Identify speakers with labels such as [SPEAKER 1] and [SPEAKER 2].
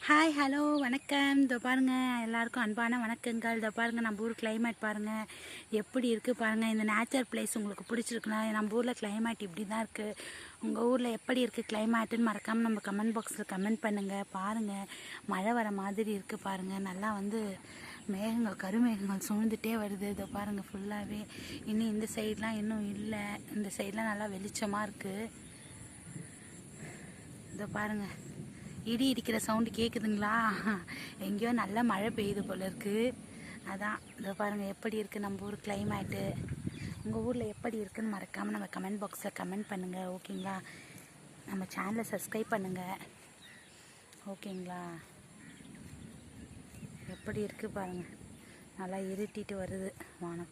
[SPEAKER 1] Hi hello வணக்கம். இதோ பாருங்கள், எல்லாருக்கும் அன்பான வணக்கங்கள். இதோ பாருங்கள், நம்ம ஊர் கிளைமேட் பாருங்கள் எப்படி இருக்குது பாருங்கள். இந்த நேச்சர் பிளேஸ் உங்களுக்கு பிடிச்சிருக்குன்னா நம்ம ஊரில் கிளைமேட் இப்படி தான் இருக்குது. உங்கள் ஊரில் எப்படி இருக்குது கிளைமேட்டுன்னு மறக்காமல் நம்ம கமெண்ட் பாக்ஸில் கமெண்ட் பண்ணுங்கள். பாருங்கள், மழை வர மாதிரி இருக்குது பாருங்கள். நல்லா மேகங்கள் கருமேகங்கள் சூழ்ந்துட்டே வருது. இதோ பாருங்கள் ஃபுல்லாகவே. இன்னும் இந்த சைட்லாம் இன்னும் இல்லை. இந்த சைட்லாம் நல்லா வெளிச்சமாக இருக்குது. இதோ பாருங்கள், இடி இடிக்கிற சவுண்டு கேட்குதுங்களா? எங்கேயோ நல்ல மழை பெய்யுது போல இருக்குது. அதான் இதோ பாருங்கள் எப்படி இருக்குது நம்ம ஊர் கிளைமேட்டு. உங்கள் ஊரில் எப்படி இருக்குதுன்னு மறக்காமல் நம்ம கமெண்ட் பாக்ஸில் கமெண்ட் பண்ணுங்கள். ஓகேங்களா? நம்ம சேனலை சப்ஸ்கிரைப் பண்ணுங்கள். ஓகேங்களா? எப்படி இருக்குது பாருங்கள், நல்லா இருட்டிட்டு வருது வானம்.